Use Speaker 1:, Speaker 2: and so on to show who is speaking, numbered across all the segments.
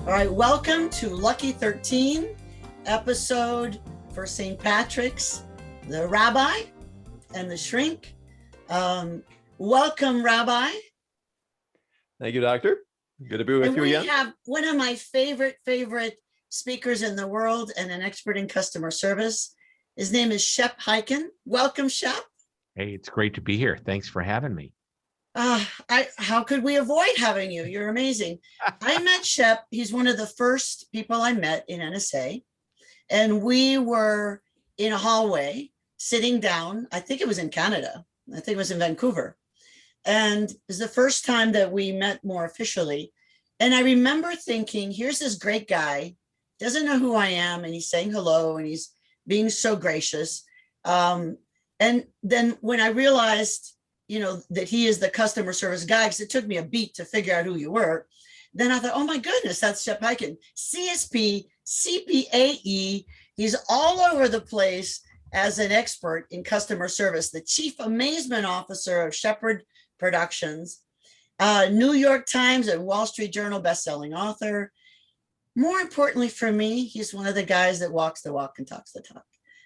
Speaker 1: All right, welcome to Lucky 13, episode for St. Patrick's, the Rabbi and the Shrink. Welcome, Rabbi.
Speaker 2: Thank you, Doctor. Good to be with you again.
Speaker 1: We have one of my favorite speakers in the world and an expert in customer service. His name is Shep Hyken. Welcome, Shep.
Speaker 3: Hey, it's great to be here. Thanks for having me.
Speaker 1: How could we avoid having you? You're amazing. I met Shep. He's one of the first people I met in NSA. And we were in a hallway sitting down. I think it was in Canada. I think it was in Vancouver. And it was the first time that we met more officially. And I remember thinking, here's this great guy, doesn't know who I am, and he's saying hello, and he's being so gracious. And then when I realized, that he is the customer service guy, because it took me a beat to figure out who you were. Then I thought, oh my goodness, that's Shep Hyken, CSP, CPAE. He's all over the place as an expert in customer service, the chief amazement officer of Shepherd Productions, New York Times and Wall Street Journal bestselling author. More importantly for me, he's one of the guys that walks the walk and talks the talk.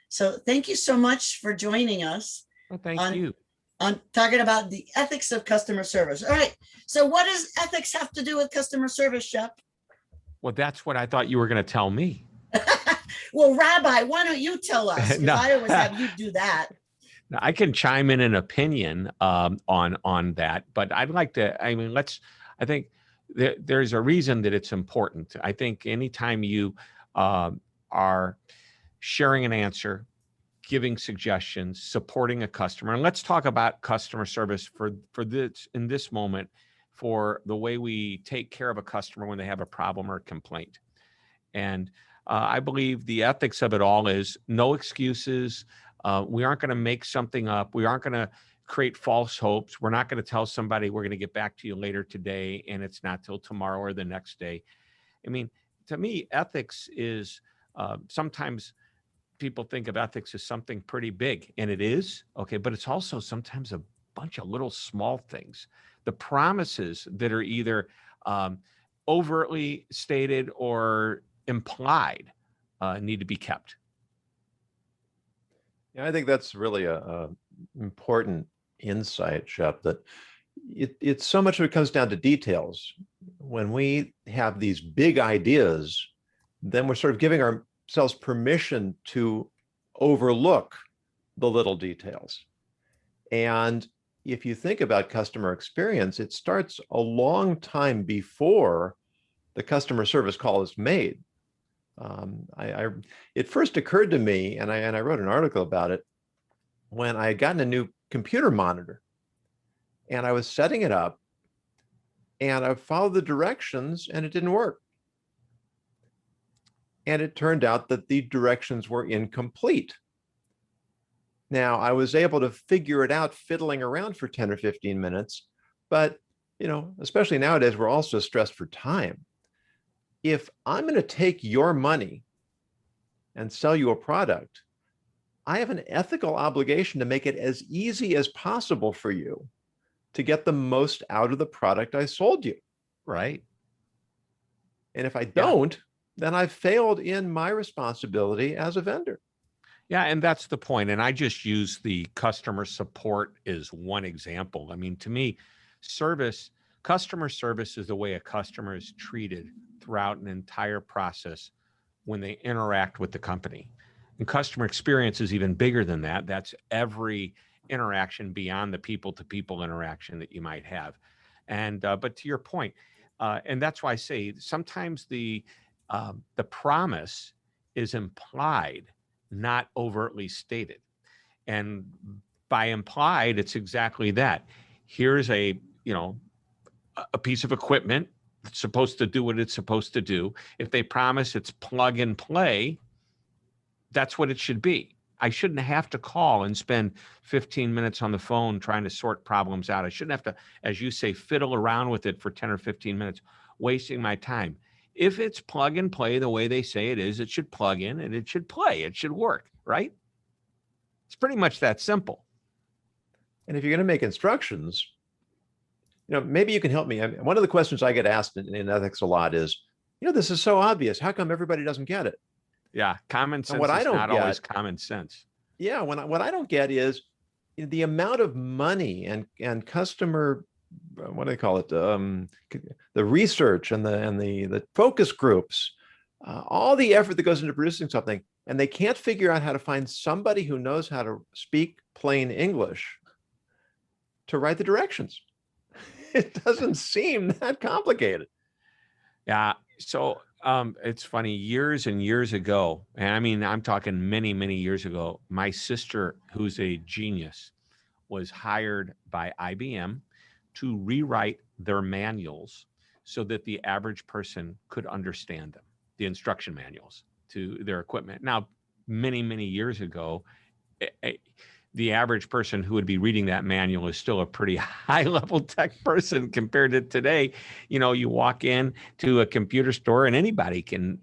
Speaker 1: So thank you so much for joining us.
Speaker 3: Well, thank you.
Speaker 1: On talking about the ethics of customer service. All right. So what does ethics have to do with customer service, Shep?
Speaker 3: Well, that's what I thought you were going to tell me.
Speaker 1: Well, Rabbi, why don't you tell us?
Speaker 3: No.
Speaker 1: I always have you do that.
Speaker 3: Now, I can chime in an opinion on that, but I'd like to, I think there's a reason that it's important. I think anytime you are sharing an answer, giving suggestions, supporting a customer. And let's talk about customer service for this in this moment, for the way we take care of a customer when they have a problem or a complaint. And I believe the ethics of it all is no excuses. We aren't going to make something up. We aren't going to create false hopes. We're not going to tell somebody we're going to get back to you later today, and it's not till tomorrow or the next day. I mean, to me, ethics is sometimes people think of ethics as something pretty big, and it is, okay, but it's also sometimes a bunch of little small things. The promises that are either overtly stated or implied need to be kept.
Speaker 2: Yeah, I think that's really a important insight, Shep, that it's so much of it comes down to details. When we have these big ideas, then we're sort of giving ourselves permission to overlook the little details. And if you think about customer experience, it starts a long time before the customer service call is made. It first occurred to me, and I wrote an article about it, when I had gotten a new computer monitor and I was setting it up and I followed the directions and it didn't work. And it turned out that the directions were incomplete. Now, I was able to figure it out fiddling around for 10 or 15 minutes, but, especially nowadays, we're also stressed for time. If I'm going to take your money and sell you a product, I have an ethical obligation to make it as easy as possible for you to get the most out of the product I sold you.
Speaker 3: Right.
Speaker 2: And if I don't, then I've failed in my responsibility as a vendor.
Speaker 3: Yeah, and that's the point. And I just use the customer support as one example. I mean, to me, customer service is the way a customer is treated throughout an entire process when they interact with the company. And customer experience is even bigger than that. That's every interaction beyond the people-to-people interaction that you might have. And but to your point, and that's why I say sometimes the promise is implied, not overtly stated. And by implied, it's exactly that. Here's a piece of equipment that's supposed to do what it's supposed to do. If they promise it's plug and play, that's what it should be. I shouldn't have to call and spend 15 minutes on the phone trying to sort problems out. I shouldn't have to, as you say, fiddle around with it for 10 or 15 minutes, wasting my time. If it's plug and play the way they say it is, it should plug in and it should play. It should work, right? It's pretty much that simple.
Speaker 2: And if you're going to make instructions, maybe you can help me. One of the questions I get asked in ethics a lot is, this is so obvious. How come everybody doesn't get it?
Speaker 3: Yeah. Common sense
Speaker 2: what I
Speaker 3: is
Speaker 2: don't
Speaker 3: not always
Speaker 2: get-
Speaker 3: common sense.
Speaker 2: Yeah, what I don't get is the amount of money and customer, what do they call it? The research and the focus groups, all the effort that goes into producing something, and they can't figure out how to find somebody who knows how to speak plain English to write the directions. It doesn't seem that complicated.
Speaker 3: Yeah. So it's funny, years and years ago, and I mean, I'm talking many, many years ago, my sister, who's a genius, was hired by IBM to rewrite their manuals so that the average person could understand them, the instruction manuals to their equipment. Now, many, many years ago, the average person who would be reading that manual is still a pretty high level tech person compared to today. You walk in to a computer store and anybody can,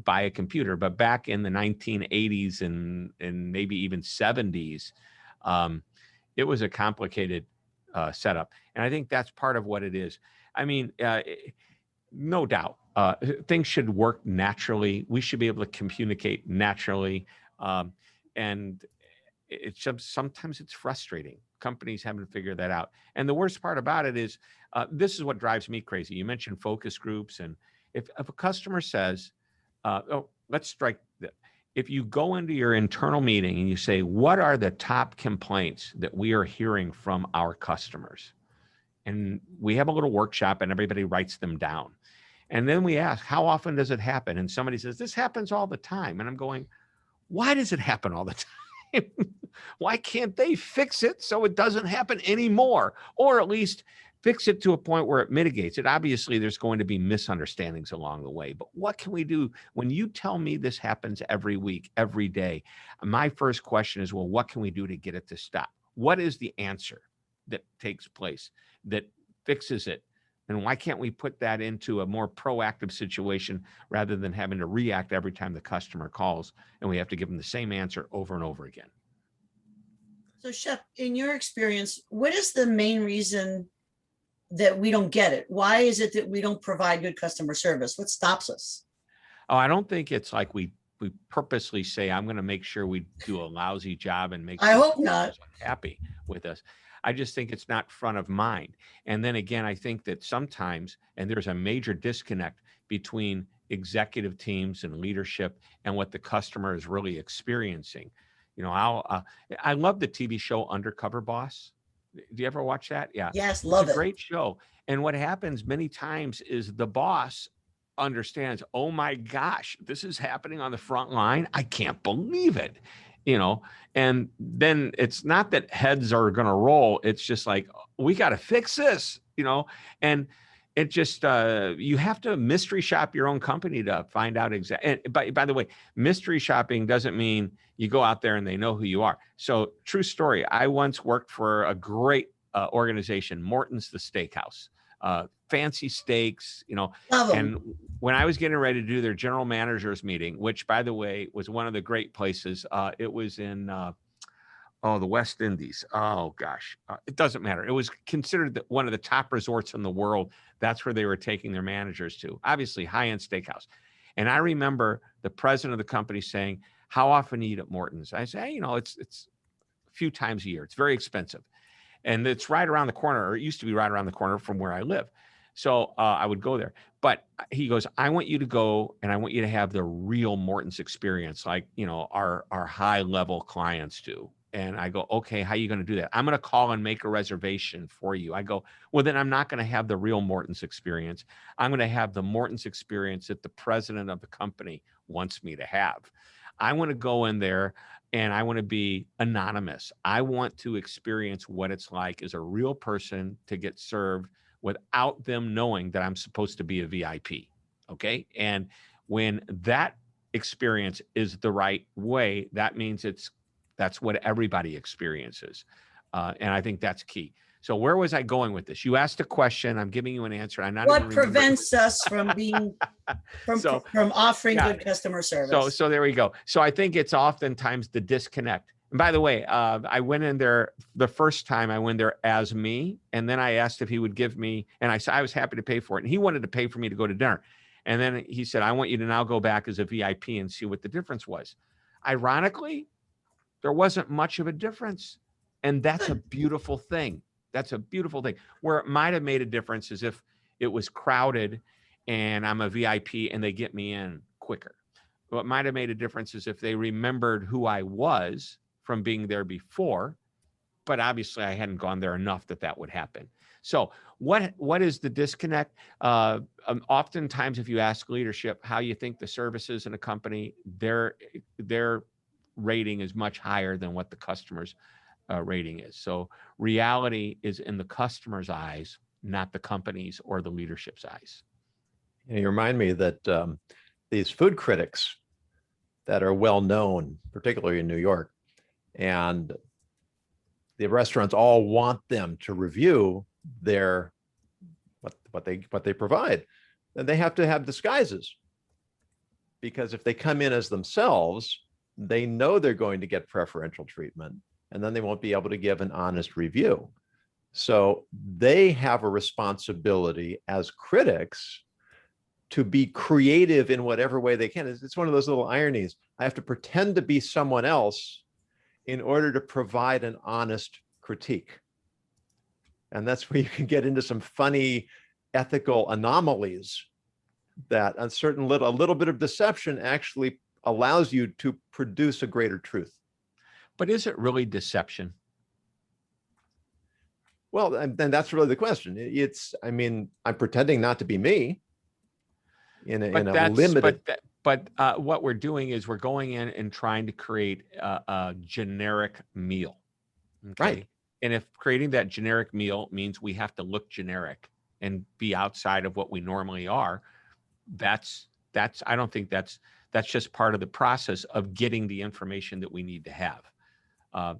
Speaker 3: buy a computer. But back in the 1980s and maybe even 70s, it was a complicated setup. And I think that's part of what it is. I mean, no doubt, things should work naturally. We should be able to communicate naturally. And it's just, sometimes it's frustrating. Companies haven't figured that out. And the worst part about it is, this is what drives me crazy. You mentioned focus groups. And if a customer says, let's strike that. If you go into your internal meeting and you say, what are the top complaints that we are hearing from our customers? And we have a little workshop and everybody writes them down. And then we ask, how often does it happen? And somebody says, this happens all the time. And I'm going, why does it happen all the time? Why can't they fix it so it doesn't happen anymore? Or at least fix it to a point where it mitigates it. Obviously, there's going to be misunderstandings along the way, but what can we do? When you tell me this happens every week, every day, my first question is, well, what can we do to get it to stop? What is the answer that takes place that fixes it? And why can't we put that into a more proactive situation rather than having to react every time the customer calls and we have to give them the same answer over and over again?
Speaker 1: So Shep, in your experience, what is the main reason that we don't get it? Why is it that we don't provide good customer service? What stops us?
Speaker 3: Oh, I don't think it's like we purposely say, I'm going to make sure we do a lousy job and make sure
Speaker 1: I hope not.
Speaker 3: happy with us. I just think it's not front of mind. And then again, I think that sometimes, and there's a major disconnect between executive teams and leadership and what the customer is really experiencing. I love the TV show Undercover Boss. Do you ever watch that? Yeah.
Speaker 1: Yes, love
Speaker 3: It's a
Speaker 1: it.
Speaker 3: great show. And what happens many times is the boss understands, oh my gosh, this is happening on the front line. I can't believe it. And then it's not that heads are going to roll. It's just like, we got to fix this, and it just, you have to mystery shop your own company to find out exactly. And by the way, mystery shopping doesn't mean you go out there and they know who you are. So true story. I once worked for a great organization, Morton's the Steakhouse, fancy steaks,
Speaker 1: Love 'em.
Speaker 3: and when I was getting ready to do their general managers meeting, which by the way, was one of the great places, it was in, the West Indies. Oh gosh, it doesn't matter. It was considered one of the top resorts in the world. That's where they were taking their managers to. Obviously, high-end steakhouse. And I remember the president of the company saying, "How often do you eat at Morton's?" I say, it's a few times a year. It's very expensive, and it's right around the corner, or it used to be right around the corner from where I live. So I would go there. But he goes, I want you to go and I want you to have the real Morton's experience, like, our high level clients do. And I go, okay, how are you going to do that? I'm going to call and make a reservation for you. I go, well, then I'm not going to have the real Morton's experience. I'm going to have the Morton's experience that the president of the company wants me to have. I want to go in there and I want to be anonymous. I want to experience what it's like as a real person to get served without them knowing that I'm supposed to be a VIP. Okay. And when that experience is the right way, that means that's what everybody experiences. And I think that's key. So where was I going with this? You asked a question. I'm giving you an answer. I'm not.
Speaker 1: What prevents us from being from offering good customer service?
Speaker 3: So there we go. So I think it's oftentimes the disconnect. And by the way, I went in there the first time I went there as me, and then I asked if he would give me, and I said I was happy to pay for it, and he wanted to pay for me to go to dinner. And then he said, I want you to now go back as a VIP and see what the difference was. Ironically, there wasn't much of a difference. And that's a beautiful thing. That's a beautiful thing. Where it might have made a difference is if it was crowded and I'm a VIP and they get me in quicker. What might have made a difference is if they remembered who I was from being there before, but obviously I hadn't gone there enough that would happen. So what is the disconnect? Oftentimes, if you ask leadership how you think the services in a company, their rating is much higher than what the customer's rating is. So reality is in the customer's eyes, not the company's or the leadership's eyes.
Speaker 2: You remind me that these food critics that are well known, particularly in New York, and the restaurants all want them to review their what they provide. And they have to have disguises, because if they come in as themselves, they know they're going to get preferential treatment, and then they won't be able to give an honest review. So they have a responsibility as critics to be creative in whatever way they can. It's one of those little ironies. I have to pretend to be someone else in order to provide an honest critique. And that's where you can get into some funny ethical anomalies, that a little bit of deception actually allows you to produce a greater truth.
Speaker 3: But is it really deception?
Speaker 2: Well, and that's really the question. I'm pretending not to be me in a limited.
Speaker 3: But what we're doing is we're going in and trying to create a generic meal. Okay?
Speaker 2: Right.
Speaker 3: And if creating that generic meal means we have to look generic and be outside of what we normally are, I don't think that's just part of the process of getting the information that we need to have.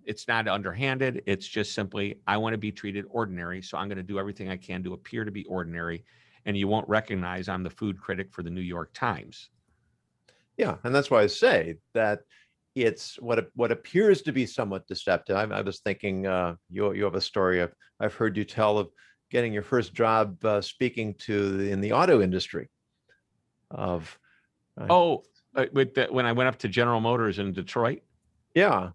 Speaker 3: It's not underhanded. It's just simply, I want to be treated ordinary, so I'm going to do everything I can to appear to be ordinary, and you won't recognize I'm the food critic for the New York Times.
Speaker 2: Yeah, and that's why I say that it's what appears to be somewhat deceptive. I was thinking, you have a story I've heard you tell of getting your first job speaking in the auto industry. When
Speaker 3: I went up to General Motors in Detroit.
Speaker 2: Yeah.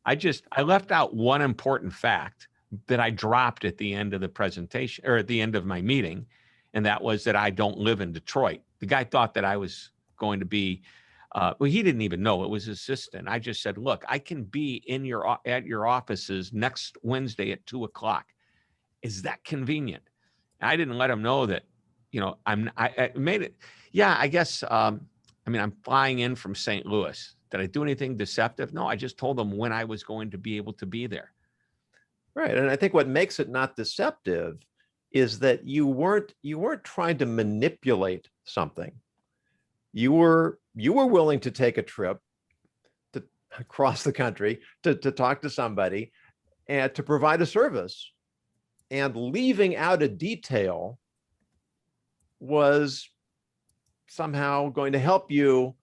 Speaker 3: I left out one important fact that I dropped at the end of the presentation, or at the end of my meeting, and that was that I don't live in Detroit. The guy thought that I was going to be, he didn't even know it was his assistant. I just said, look, I can be at your offices next Wednesday at 2:00. Is that convenient? And I didn't let him know that, I made it. Yeah, I guess, I'm flying in from St. Louis. Did I do anything deceptive? No, I just told them when I was going to be able to be there.
Speaker 2: Right. And I think what makes it not deceptive is that you weren't trying to manipulate something. You were willing to take a trip to across the country to talk to somebody and to provide a service, and leaving out a detail was somehow going to help you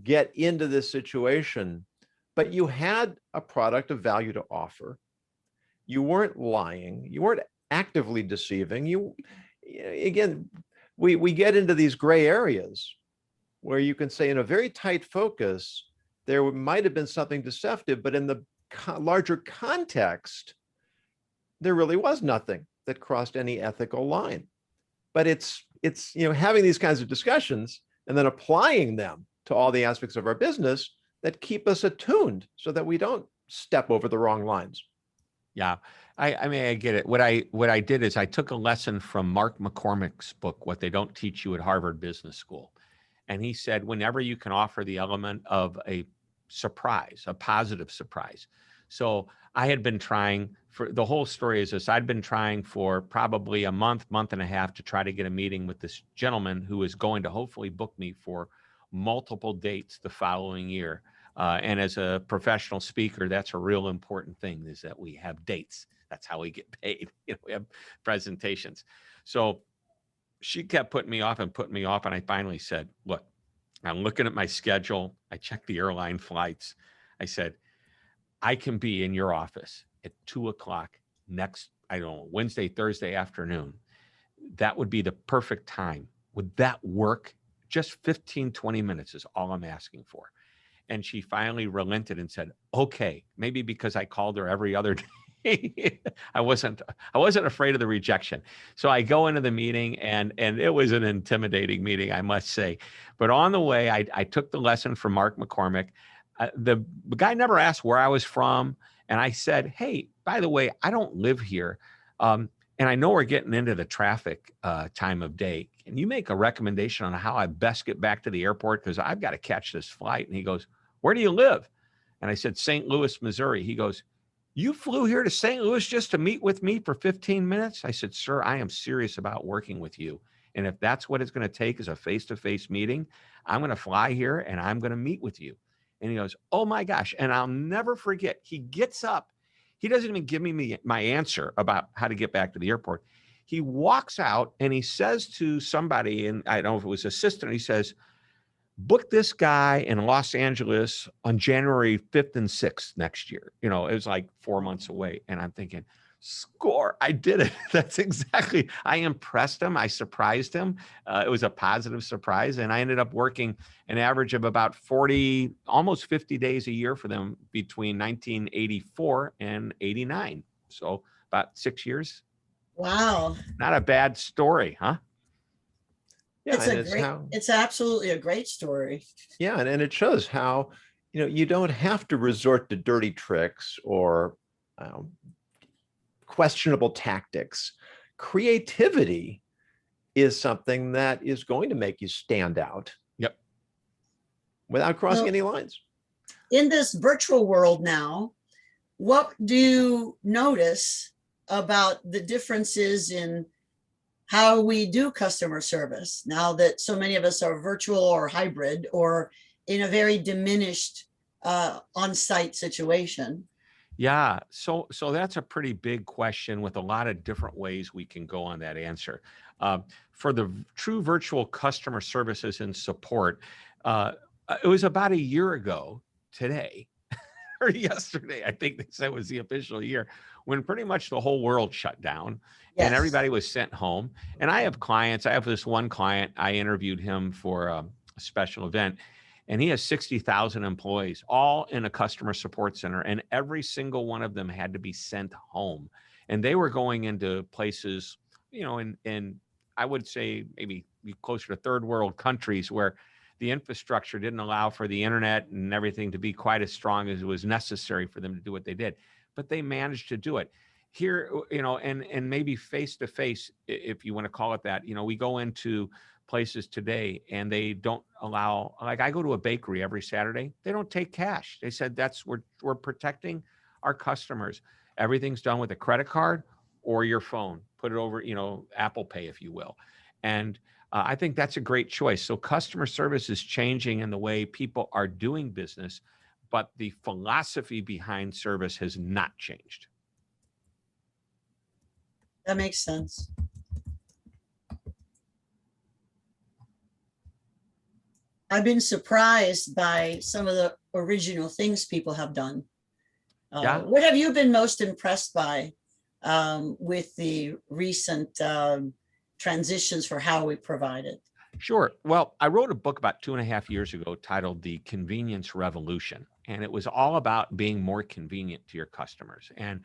Speaker 2: get into this situation. But you had a product of value to offer. You weren't lying. You weren't actively deceiving. Again, we get into these gray areas where you can say in a very tight focus, there might have been something deceptive, but in the larger context, there really was nothing that crossed any ethical line. But it's having these kinds of discussions and then applying them to all the aspects of our business that keep us attuned so that we don't step over the wrong lines.
Speaker 3: Yeah, I get it. What I did is I took a lesson from Mark McCormick's book, What They Don't Teach You at Harvard Business School. And he said, whenever you can offer the element of a surprise, a positive surprise. So I had been trying for the whole story is this. I'd been trying for probably a month and a half to try to get a meeting with this gentleman who is going to hopefully book me for multiple dates the following year. And as a professional speaker, that's a real important thing, is that we have dates. That's how we get paid. We have presentations. So she kept putting me off. And I finally said, look, I'm looking at my schedule. I checked the airline flights. I said, I can be in your office at 2:00 next, Wednesday, Thursday afternoon. That would be the perfect time. Would that work? Just 15, 20 minutes is all I'm asking for. And she finally relented and said, okay, maybe because I called her every other day. I wasn't afraid of the rejection. So I go into the meeting, and it was an intimidating meeting, I must say. But on the way, I took the lesson from Mark McCormick. The guy never asked where I was from. And I said, hey, by the way, I don't live here. And I know we're getting into the traffic time of day. Can you make a recommendation on how I best get back to the airport? Because I've got to catch this flight. And he goes, where do you live? And I said, St. Louis, Missouri. He goes, you flew here to St. Louis just to meet with me for 15 minutes? I said, sir, I am serious about working with you. And if that's what it's going to take is a face-to-face meeting, I'm going to fly here and I'm going to meet with you. And he goes, oh my gosh. And I'll never forget, he gets up. He doesn't even give me my answer about how to get back to the airport. He walks out and he says to somebody, and I don't know if it was assistant, he says, book this guy in Los Angeles on January 5th and 6th next year. You know, it was like 4 months away. And I'm thinking, score, I did it. That's exactly, I impressed him. I surprised him. It was a positive surprise. And I ended up working an average of about 40, almost 50 days a year for them between 1984 and 89. So about 6 years.
Speaker 1: Wow.
Speaker 3: Not a bad story, huh?
Speaker 2: Yeah,
Speaker 1: It's absolutely a great story.
Speaker 2: Yeah, and it shows how, you don't have to resort to dirty tricks or questionable tactics. Creativity is something that is going to make you stand out.
Speaker 3: Yep.
Speaker 2: Without crossing any lines.
Speaker 1: In this virtual world now, what do you notice about the differences in how we do customer service now that so many of us are virtual or hybrid or in a very diminished on-site situation?
Speaker 3: Yeah, so that's a pretty big question with a lot of different ways we can go on that answer. For the true virtual customer services and support, it was about a year ago today, or yesterday, I think they said was the official year, when pretty much the whole world shut down.
Speaker 1: Yes.
Speaker 3: And everybody was sent home. And I have clients. I have this one client. I interviewed him for a special event, and he has 60,000 employees, all in a customer support center. And every single one of them had to be sent home. And they were going into places, in I would say maybe closer to third world countries where the infrastructure didn't allow for the internet and everything to be quite as strong as it was necessary for them to do what they did. But they managed to do it. Here, and maybe face to face, if you want to call it that, we go into places today and they don't allow, like I go to a bakery every Saturday, they don't take cash. They said we're protecting our customers. Everything's done with a credit card or your phone, put it over, Apple Pay, if you will. And I think that's a great choice. So customer service is changing in the way people are doing business, but the philosophy behind service has not changed.
Speaker 1: That makes sense. I've been surprised by some of the original things people have done.
Speaker 3: Yeah.
Speaker 1: What have you been most impressed by with the recent transitions for how we provide it?
Speaker 3: Sure. Well, I wrote a book about 2.5 years ago titled The Convenience Revolution, and it was all about being more convenient to your customers. And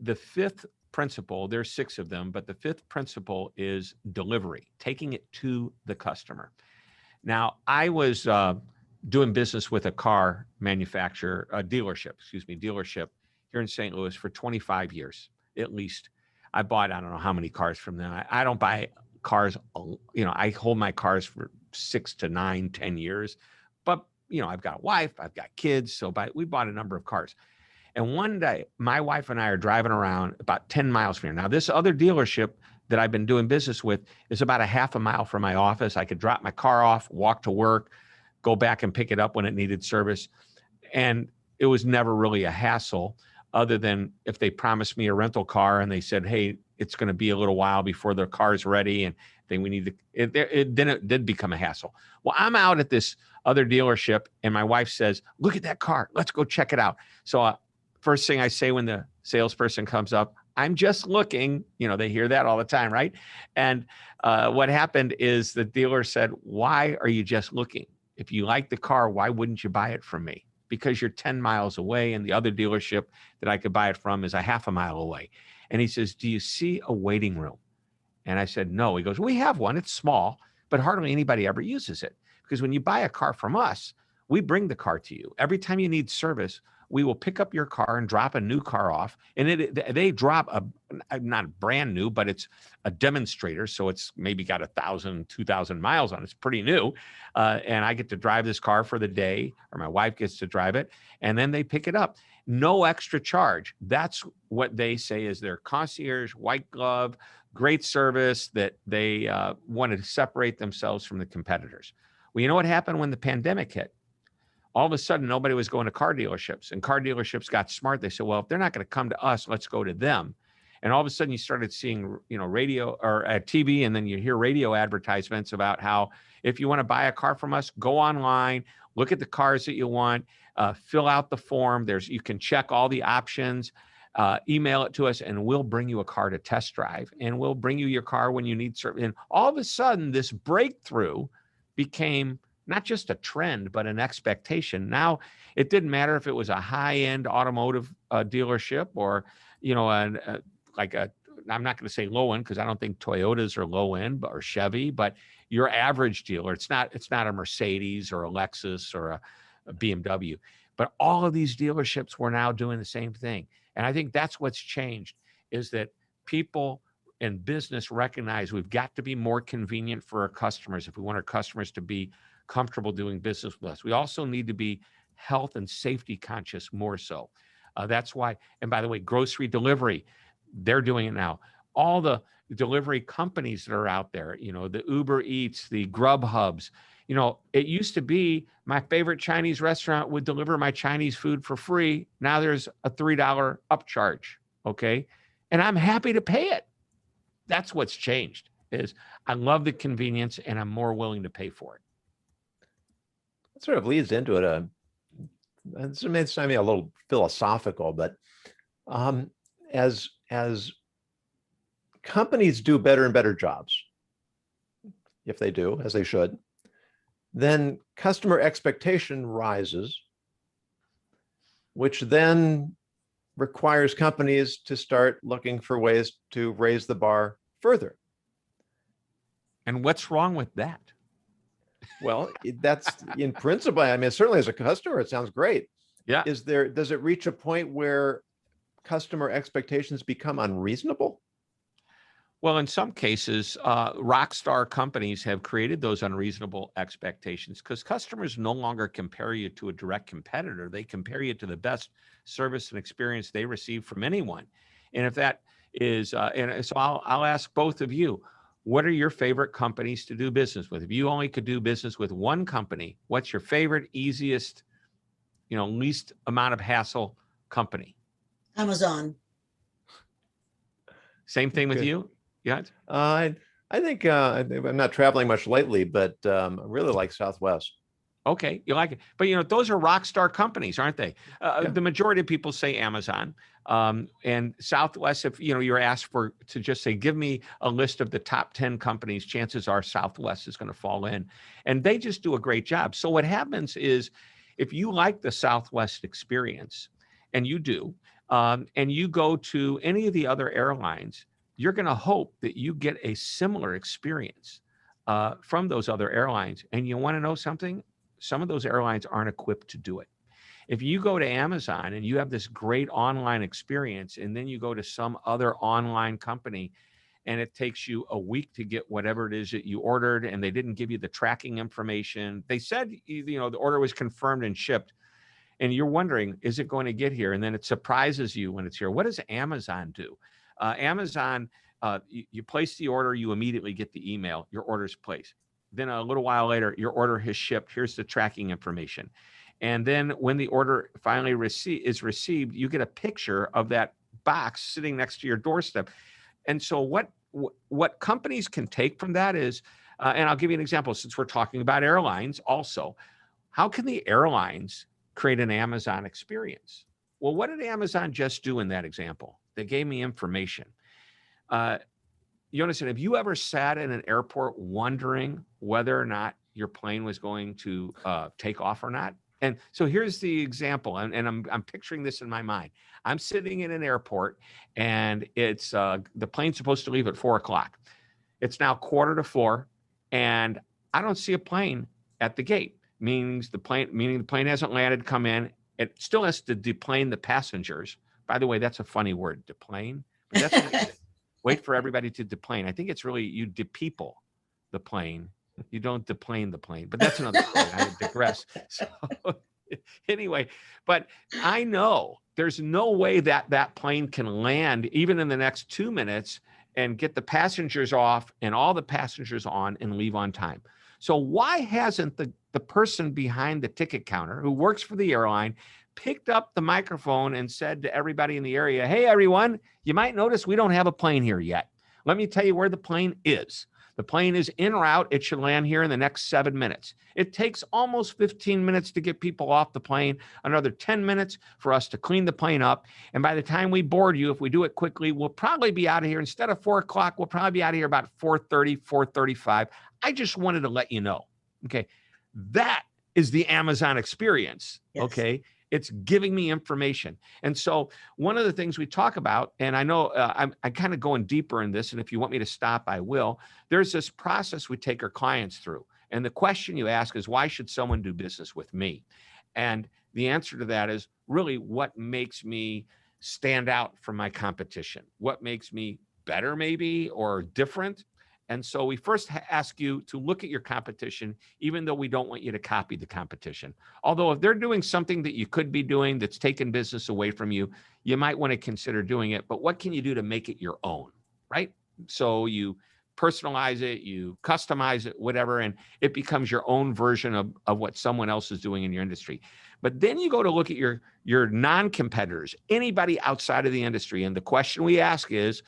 Speaker 3: the fifth principle, there's 6 of them, but the 5th principle is delivery, taking it to the customer. Now, I was doing business with a car manufacturer, a dealership here in St. Louis for 25 years, at least. I bought, I don't know how many cars from them. I don't buy cars, I hold my cars for 6 to 9, 10 years. But, I've got a wife, I've got kids. So we bought a number of cars. And one day, my wife and I are driving around about 10 miles from here. Now, this other dealership that I've been doing business with is about a half a mile from my office. I could drop my car off, walk to work, go back and pick it up when it needed service. And it was never really a hassle, other than if they promised me a rental car and they said, hey, it's going to be a little while before their car's ready. And then it did become a hassle. Well, I'm out at this other dealership and my wife says, look at that car. Let's go check it out. So first thing I say when the salesperson comes up, I'm just looking. They hear that all the time, right? And what happened is the dealer said, why are you just looking? If you like the car, why wouldn't you buy it from me? Because you're 10 miles away and the other dealership that I could buy it from is a half a mile away. And he says, do you see a waiting room? And I said, no. He goes, we have one. It's small, but hardly anybody ever uses it. Because when you buy a car from us, we bring the car to you. Every time you need service, we will pick up your car and drop a new car off. And they drop not brand new, but it's a demonstrator. So it's maybe got 1,000, 2,000 miles on it. It's pretty new. And I get to drive this car for the day, or my wife gets to drive it. And then they pick it up. No extra charge. That's what they say is their concierge, white glove, great service, that they wanted to separate themselves from the competitors. Well, you know what happened when the pandemic hit? All of a sudden, nobody was going to car dealerships, and car dealerships got smart. They said, well, if they're not going to come to us, let's go to them. And all of a sudden you started seeing, radio or TV, and then you hear radio advertisements about how if you want to buy a car from us, go online, look at the cars that you want, fill out the form. You can check all the options, email it to us, and we'll bring you a car to test drive, and we'll bring you your car when you need service. And all of a sudden, this breakthrough became not just a trend, but an expectation. Now, it didn't matter if it was a high-end automotive dealership or, I'm not going to say low end because I don't think Toyotas are low end or Chevy, but your average dealer. It's not a Mercedes or a Lexus or a BMW, but all of these dealerships were now doing the same thing. And I think that's what's changed, is that people in business recognize we've got to be more convenient for our customers if we want our customers to be comfortable doing business with us. We also need to be health and safety conscious more so. That's why, and by the way, grocery delivery, they're doing it now. All the delivery companies that are out there, the Uber Eats, the Grubhubs, it used to be my favorite Chinese restaurant would deliver my Chinese food for free. Now there's a $3 upcharge, okay? And I'm happy to pay it. That's what's changed, is I love the convenience and I'm more willing to pay for it.
Speaker 2: It sort of leads into it. This may sound a little philosophical, but as companies do better and better jobs, if they do, as they should, then customer expectation rises, which then requires companies to start looking for ways to raise the bar further.
Speaker 3: And what's wrong with that?
Speaker 2: Well, that's in principle. I mean, certainly as a customer, it sounds great.
Speaker 3: Yeah.
Speaker 2: Does it reach a point where customer expectations become unreasonable?
Speaker 3: Well, in some cases, rock star companies have created those unreasonable expectations because customers no longer compare you to a direct competitor. They compare you to the best service and experience they receive from anyone. And if that is, and so I'll ask both of you, what are your favorite companies to do business with? If you only could do business with one company, what's your favorite, easiest, least amount of hassle company?
Speaker 1: Amazon.
Speaker 3: Same thing with you? Yeah.
Speaker 2: I think I'm not traveling much lately, but I really like Southwest.
Speaker 3: Okay, you like it, but those are rock star companies, aren't they?
Speaker 2: Yeah.
Speaker 3: The majority of people say Amazon, and Southwest. If you're asked to just say, give me a list of the top 10 companies, chances are Southwest is going to fall in, and they just do a great job. So what happens is, if you like the Southwest experience, and you do, and you go to any of the other airlines, you're going to hope that you get a similar experience from those other airlines. And you want to know something? Some of those airlines aren't equipped to do it. If you go to Amazon and you have this great online experience, and then you go to some other online company and it takes you a week to get whatever it is that you ordered, and they didn't give you the tracking information. They said, the order was confirmed and shipped, and you're wondering, is it going to get here? And then it surprises you when it's here. What does Amazon do? Amazon, you place the order, you immediately get the email, your order's placed. Then a little while later, your order has shipped. Here's the tracking information. And then when the order finally is received, you get a picture of that box sitting next to your doorstep. And so what companies can take from that is, and I'll give you an example, since we're talking about airlines also, how can the airlines create an Amazon experience? Well, what did Amazon just do in that example? They gave me information. Yonason, have you ever sat in an airport wondering whether or not your plane was going to take off or not? And so here's the example, and I'm picturing this in my mind. I'm sitting in an airport, and it's the plane's supposed to leave at 4:00. It's now 3:45, and I don't see a plane at the gate. Meaning the plane hasn't landed, come in. It still has to deplane the passengers. By the way, that's a funny word, deplane. But that's wait for everybody to deplane. I think it's really you depeople the plane. You don't deplane the plane, but that's another story. I digress. So anyway, but I know there's no way that that plane can land even in the next 2 minutes and get the passengers off and all the passengers on and leave on time. So why hasn't the person behind the ticket counter who works for the airline picked up the microphone and said to everybody in the area, hey, everyone, you might notice we don't have a plane here yet. Let me tell you where the plane is. The plane is en route. It should land here in the next 7 minutes. It takes almost 15 minutes to get people off the plane, another 10 minutes for us to clean the plane up. And by the time we board you, if we do it quickly, we'll probably be out of here. Instead of 4:00, we'll probably be out of here about 4:30, 4:35. I just wanted to let you know. Okay. That is the Amazon experience. Yes. Okay. It's giving me information. And so one of the things we talk about, and I know I'm kind of going deeper in this, and if you want me to stop, I will. There's this process we take our clients through. And the question you ask is, why should someone do business with me? And the answer to that is really what makes me stand out from my competition? What makes me better maybe or different? And so we first ask you to look at your competition, even though we don't want you to copy the competition. Although if they're doing something that you could be doing that's taking business away from you, you might want to consider doing it. But what can you do to make it your own, right? So you personalize it, you customize it, whatever, and it becomes your own version of what someone else is doing in your industry. But then you go to look at your non-competitors, anybody outside of the industry. And the question we ask is,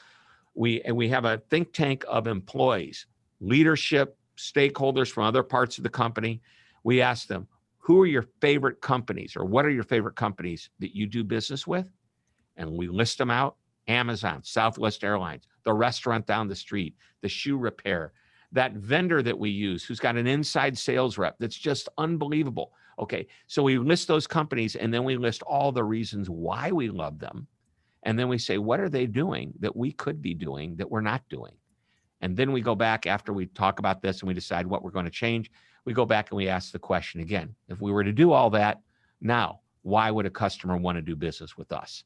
Speaker 3: we have a think tank of employees, leadership, stakeholders from other parts of the company. We ask them, who are your favorite companies, or what are your favorite companies that you do business with? And we list them out: Amazon, Southwest Airlines, the restaurant down the street, the shoe repair, that vendor that we use who's got an inside sales rep that's just unbelievable. Okay, so we list those companies, and then we list all the reasons why we love them. And then we say, what are they doing that we could be doing that we're not doing? And then we go back after we talk about this and we decide what we're going to change. We go back and we ask the question again. If we were to do all that now, why would a customer want to do business with us?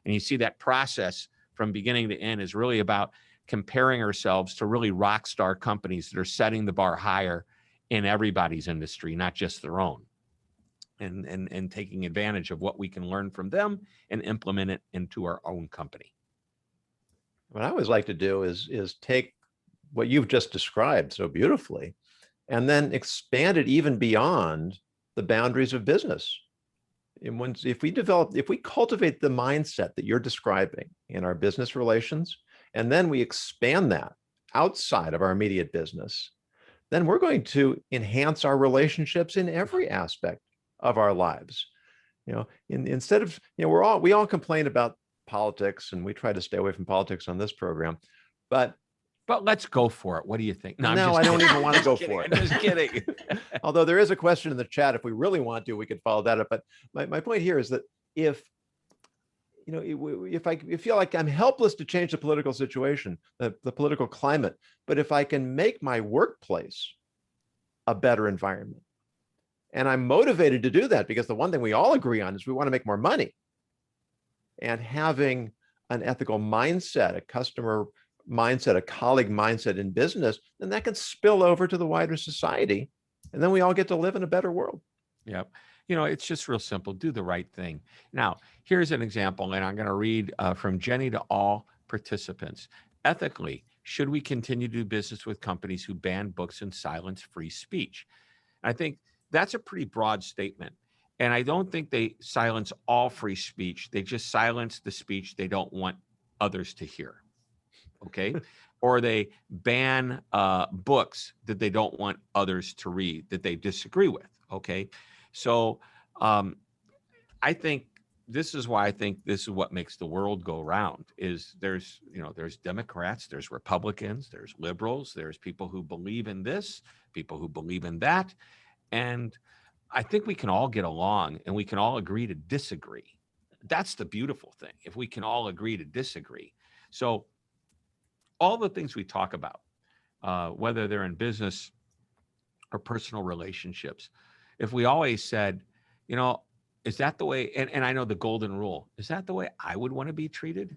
Speaker 3: And you see that process from beginning to end is really about comparing ourselves to really rock star companies that are setting the bar higher in everybody's industry, not just their own. And taking advantage of what we can learn from them and implement it into our own company.
Speaker 2: What I always like to do is take what you've just described so beautifully and then expand it even beyond the boundaries of business. And if we cultivate the mindset that you're describing in our business relations, and then we expand that outside of our immediate business, then we're going to enhance our relationships in every aspect of our lives. Instead of, we all complain about politics, and we try to stay away from politics on this program, but
Speaker 3: let's go for it. What do you think?
Speaker 2: No, I don't even want to go for it.
Speaker 3: I'm just kidding.
Speaker 2: Although there is a question in the chat, if we really want to, we could follow that up. But my point here is that if I feel like I'm helpless to change the political situation, the political climate, but if I can make my workplace a better environment, and I'm motivated to do that because the one thing we all agree on is we want to make more money. And having an ethical mindset, a customer mindset, a colleague mindset in business, then that can spill over to the wider society. And then we all get to live in a better world.
Speaker 3: Yep. It's just real simple. Do the right thing. Now, here's an example, and I'm going to read from Jenny to all participants. Ethically, should we continue to do business with companies who ban books and silence free speech? I think that's a pretty broad statement. And I don't think they silence all free speech. They just silence the speech they don't want others to hear. Okay. Or they ban books that they don't want others to read, that they disagree with. Okay. So I think this is why I think this is what makes the world go round. Is there's Democrats, there's Republicans, there's liberals, there's people who believe in this, people who believe in that, and I think we can all get along and we can all agree to disagree. That's the beautiful thing. If we can all agree to disagree. So all the things we talk about, whether they're in business or personal relationships, if we always said, is that the way, and I know the golden rule, is that the way I would want to be treated?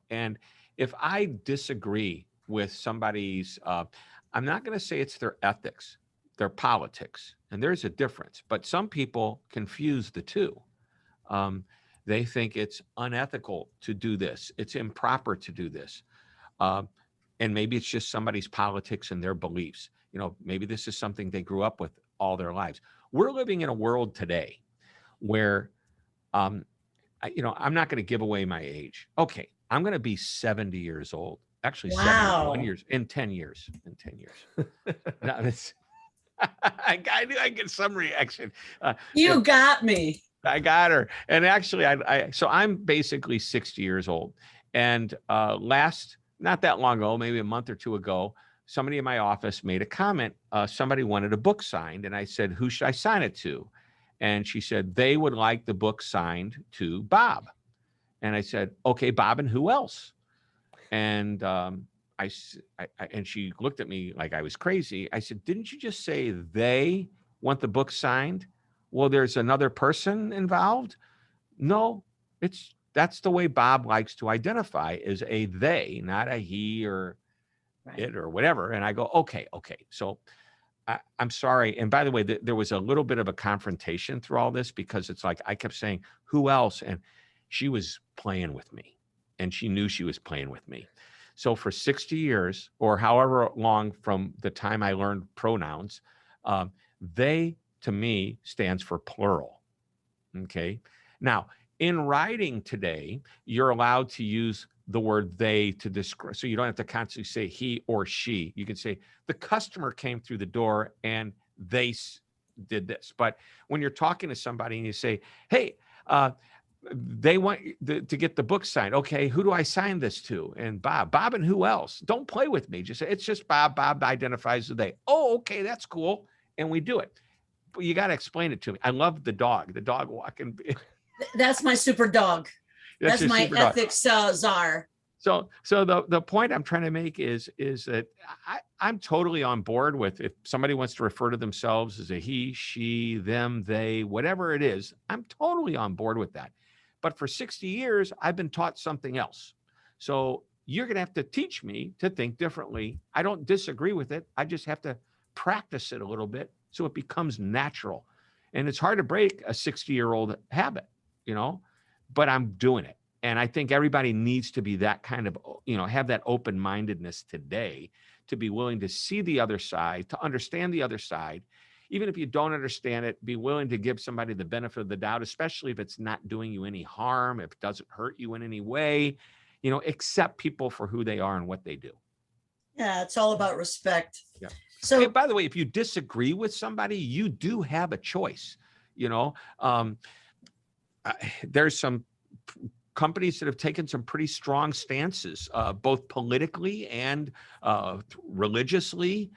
Speaker 3: And if I disagree with somebody's, I'm not going to say it's their ethics, their politics, and there's a difference, but some people confuse the two. They think it's unethical to do this. It's improper to do this. And maybe it's just somebody's politics and their beliefs. Maybe this is something they grew up with all their lives. We're living in a world today where, I'm not going to give away my age. Okay. I'm going to be 70 years old. Actually,
Speaker 1: Wow.
Speaker 3: 71 years, in 10 years. No, that's, I knew I'd get some reaction.
Speaker 1: You got me.
Speaker 3: I got her. And actually, so I'm basically 60 years old. And not that long ago, maybe a month or two ago, somebody in my office made a comment. Somebody wanted a book signed. And I said, who should I sign it to? And she said, they would like the book signed to Bob. And I said, okay, Bob, and who else? And and she looked at me like I was crazy. I said, didn't you just say they want the book signed? Well, there's another person involved. No, that's the way Bob likes to identify, is a they, not a he or it or whatever. And I go, okay. So I'm sorry. And by the way, there was a little bit of a confrontation through all this, because it's like I kept saying, who else? And she was playing with me, and she knew she was playing with me. So for 60 years, or however long from the time I learned pronouns, they, to me, stands for plural. Okay. Now, in writing today, you're allowed to use the word they to describe, so you don't have to constantly say he or she. You can say the customer came through the door and they did this. But when you're talking to somebody and you say, hey, they want to get the book signed. Okay, who do I sign this to? And Bob, and who else? Don't play with me. Just say, it's just Bob. Bob identifies the they. Oh, okay, that's cool. And we do it. But you got to explain it to me. I love the dog walking.
Speaker 1: That's my super dog. That's my ethics czar.
Speaker 3: So the point I'm trying to make is that I'm totally on board with, if somebody wants to refer to themselves as a he, she, them, they, whatever it is, I'm totally on board with that. But for 60 years, I've been taught something else. So you're going to have to teach me to think differently. I don't disagree with it. I just have to practice it a little bit so it becomes natural. And it's hard to break a 60-year-old habit, but I'm doing it. And I think everybody needs to be that kind of, have that open-mindedness today, to be willing to see the other side, to understand the other side. Even if you don't understand it, be willing to give somebody the benefit of the doubt, especially if it's not doing you any harm, if it doesn't hurt you in any way, accept people for who they are and what they do. Yeah,
Speaker 1: it's all about respect.
Speaker 3: Yeah. So, hey, by the way, if you disagree with somebody, you do have a choice. There's some companies that have taken some pretty strong stances, both politically and religiously.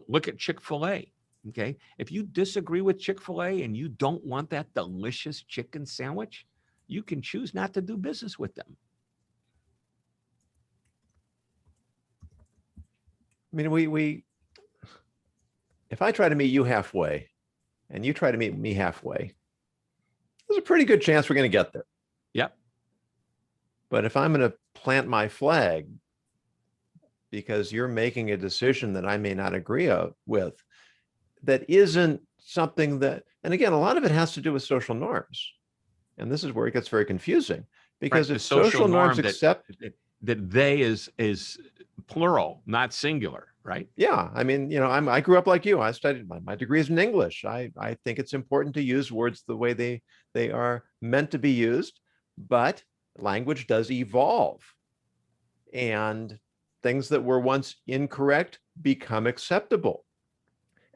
Speaker 3: Look at Chick-fil-A. Okay. If you disagree with Chick-fil-A and you don't want that delicious chicken sandwich, you can choose not to do business with them.
Speaker 2: I mean, if I try to meet you halfway and you try to meet me halfway, there's a pretty good chance we're going to get there.
Speaker 3: Yep.
Speaker 2: But if I'm going to plant my flag because you're making a decision that I may not agree with, that isn't something that, and again, a lot of it has to do with social norms. And this is where it gets very confusing, because if social norms accept
Speaker 3: that they is plural, not singular, right?
Speaker 2: Yeah. I mean, I grew up like you. I studied, my degree is in English. I think it's important to use words the way they are meant to be used, but language does evolve, and things that were once incorrect become acceptable.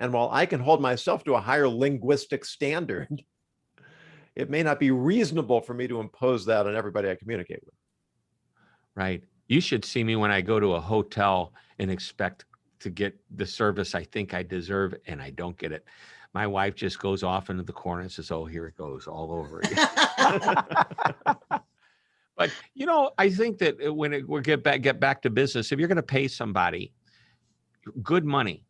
Speaker 2: And while I can hold myself to a higher linguistic standard, it may not be reasonable for me to impose that on everybody I communicate with.
Speaker 3: Right. You should see me when I go to a hotel and expect to get the service I think I deserve, and I don't get it. My wife just goes off into the corner and says, "Oh, here it goes all over again." But I think that when we get back to business, if you're going to pay somebody good money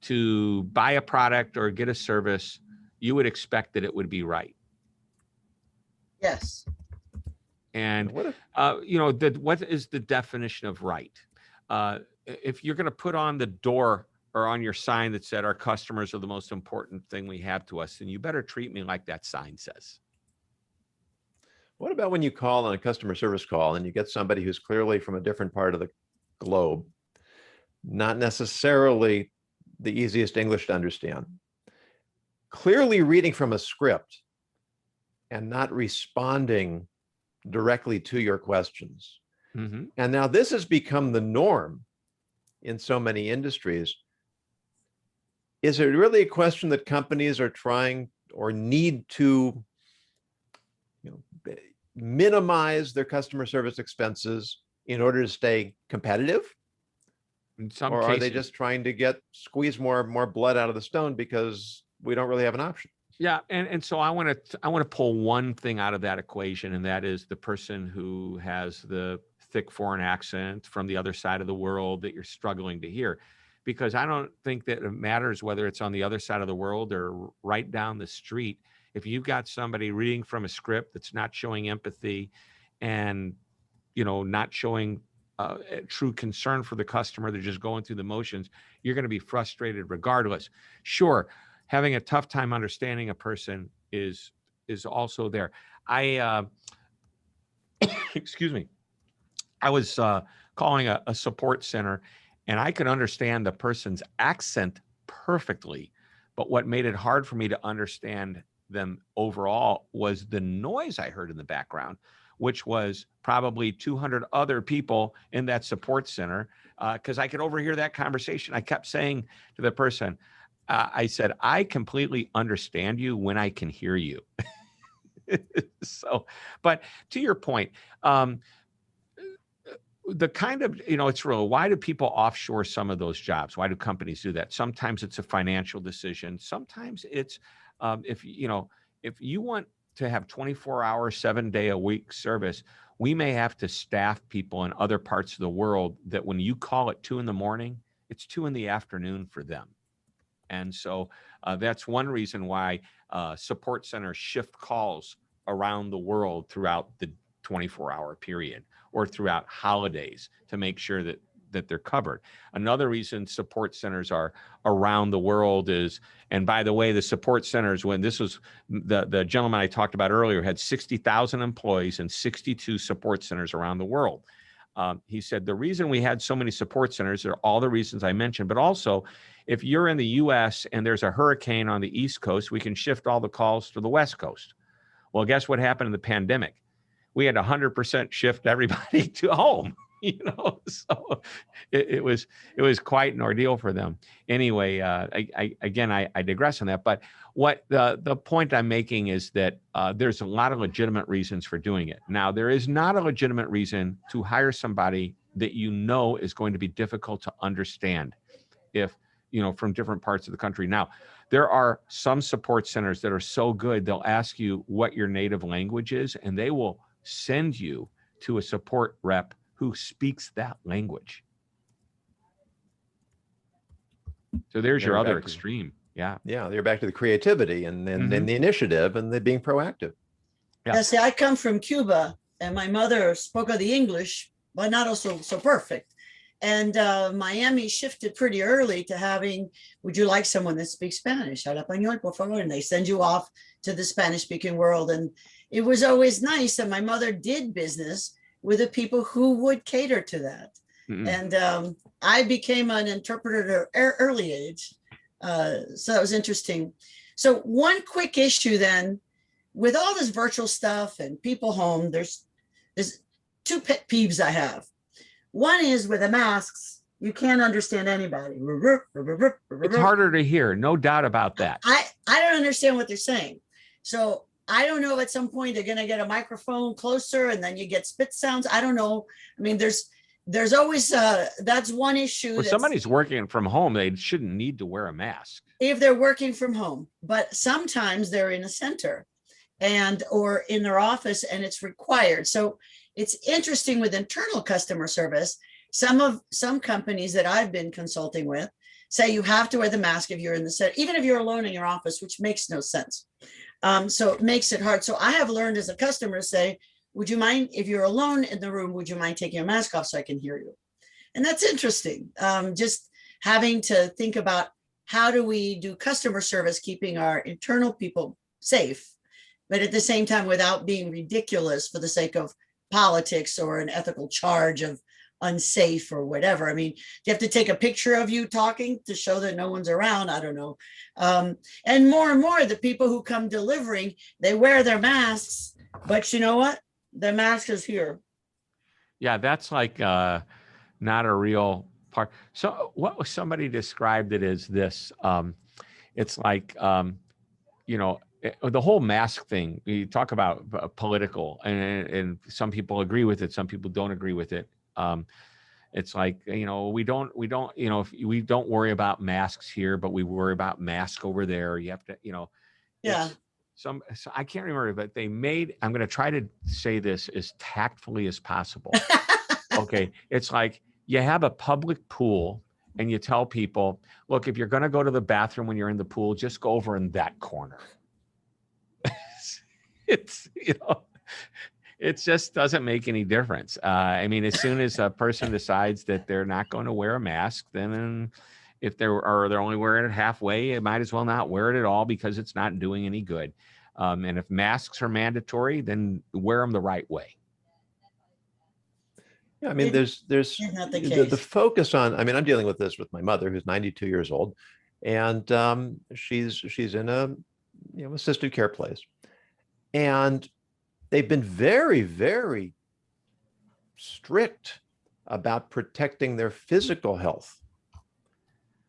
Speaker 3: to buy a product or get a service, you would expect that it would be right.
Speaker 1: Yes.
Speaker 3: And what is the definition of right? If you're going to put on the door or on your sign that said our customers are the most important thing we have to us, then you better treat me like that sign says.
Speaker 2: What about when you call on a customer service call and you get somebody who's clearly from a different part of the globe, not necessarily the easiest English to understand, clearly reading from a script and not responding directly to your questions?
Speaker 3: Mm-hmm.
Speaker 2: And now this has become the norm in so many industries. Is it really a question that companies are trying or need to minimize their customer service expenses in order to stay competitive?
Speaker 3: In some
Speaker 2: or
Speaker 3: cases,
Speaker 2: are they just trying to squeeze more blood out of the stone because we don't really have an option?
Speaker 3: Yeah, and so I want to pull one thing out of that equation, and that is the person who has the thick foreign accent from the other side of the world that you're struggling to hear, because I don't think that it matters whether it's on the other side of the world or right down the street. If you've got somebody reading from a script that's not showing empathy and not showing true concern for the customer, they're just going through the motions, you're going to be frustrated regardless. Sure, having a tough time understanding a person is also there. Excuse me. I was calling a support center, and I could understand the person's accent perfectly, but what made it hard for me to understand them overall was the noise I heard in the background, which was probably 200 other people in that support center, because I could overhear that conversation. I kept saying to the person, I said, "I completely understand you when I can hear you." So, but to your point, the kind of, it's real. Why do people offshore some of those jobs? Why do companies do that? Sometimes it's a financial decision. Sometimes it's, if you want to have 24-hour, 7-day-a-week service, we may have to staff people in other parts of the world that when you call at 2 a.m, it's 2 p.m. for them. And so that's one reason why support centers shift calls around the world throughout the 24-hour period or throughout holidays to make sure that they're covered. Another reason support centers are around the world is, and by the way, the support centers, when this was the gentleman I talked about earlier, had 60,000 employees and 62 support centers around the world. He said the reason we had so many support centers are all the reasons I mentioned, but also if you're in the US and there's a hurricane on the East Coast, we can shift all the calls to the West Coast. Well, guess what happened in the pandemic? We had 100% shift everybody to home, so it was quite an ordeal for them. Anyway, I digress on that, but what the point I'm making is that there's a lot of legitimate reasons for doing it. Now, there is not a legitimate reason to hire somebody that is going to be difficult to understand if, from different parts of the country. Now, there are some support centers that are so good, they'll ask you what your native language is, and they will send you to a support rep who speaks that language. So there's your other extreme. Yeah.
Speaker 2: Yeah. They're back to the creativity and then the initiative and the being proactive.
Speaker 1: Yeah. See, I come from Cuba and my mother spoke of the English, but not also so perfect. And Miami shifted pretty early to having, would you like someone that speaks Spanish? Habla español, por favor. And they send you off to the Spanish speaking world. And it was always nice that my mother did business with the people who would cater to that. Mm-hmm. And I became an interpreter at an early age. So that was interesting. So one quick issue then, with all this virtual stuff and people home, there's two pet peeves I have. One is with the masks, you can't understand anybody.
Speaker 3: It's harder to hear, no doubt about that.
Speaker 1: I don't understand what they're saying. So I don't know if at some point they're going to get a microphone closer and then you get spit sounds. I don't know. I mean, there's always that's one issue.
Speaker 3: Well, somebody's working from home, they shouldn't need to wear a mask.
Speaker 1: If they're working from home, but sometimes they're in a center and or in their office and it's required. So it's interesting with internal customer service. Some companies that I've been consulting with say you have to wear the mask if you're in the center, even if you're alone in your office, which makes no sense. So it makes it hard. So I have learned as a customer to say, would you mind if you're alone in the room, would you mind taking your mask off so I can hear you? And that's interesting. Just having to think about how do we do customer service, keeping our internal people safe, but at the same time, without being ridiculous for the sake of politics or an ethical charge of unsafe or whatever. I mean, do you have to take a picture of you talking to show that no one's around? I don't know. And more, the people who come delivering, they wear their masks, but you know what? Their mask is here.
Speaker 3: Yeah, that's like not a real part. So what was somebody described it as this? It's like, the whole mask thing, you talk about political and some people agree with it. Some people don't agree with it. It's like, we don't, if we don't worry about masks here, but we worry about masks over there. You have to,
Speaker 1: Yeah.
Speaker 3: So I can't remember, but I'm going to try to say this as tactfully as possible. Okay. It's like you have a public pool and you tell people, look, if you're going to go to the bathroom when you're in the pool, just go over in that corner. It's, it just doesn't make any difference. I mean, as soon as a person decides that they're not going to wear a mask, then if they're only wearing it halfway, it might as well not wear it at all because it's not doing any good. And if masks are mandatory, then wear them the right way.
Speaker 2: Yeah, I mean, there's the focus on. I mean, I'm dealing with this with my mother, who's 92 years old, and she's in a assisted care place, and they've been very, very strict about protecting their physical health,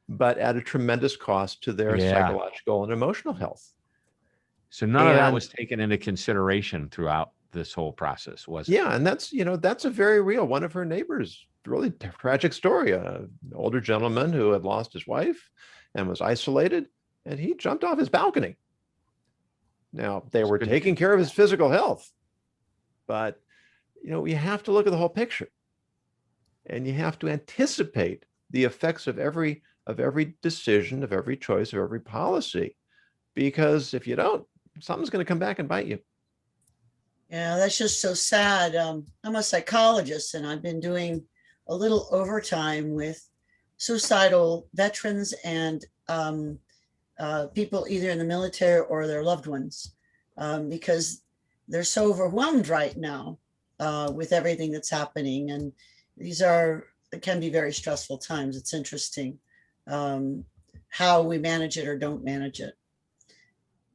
Speaker 2: but at a tremendous cost to their psychological and emotional health.
Speaker 3: So none of that was taken into consideration throughout this whole process, was it?
Speaker 2: Yeah, and that's a very real. One of her neighbors, really tragic story. An older gentleman who had lost his wife and was isolated, and he jumped off his balcony. Now, they were taking care of his physical health, but you have to look at the whole picture, and you have to anticipate the effects of every decision, of every choice, of every policy, because if you don't, something's going to come back and bite you.
Speaker 1: Yeah, that's just so sad. I'm a psychologist, and I've been doing a little overtime with suicidal veterans and people either in the military or their loved ones, because they're so overwhelmed right now with everything that's happening. And it can be very stressful times. It's interesting how we manage it or don't manage it.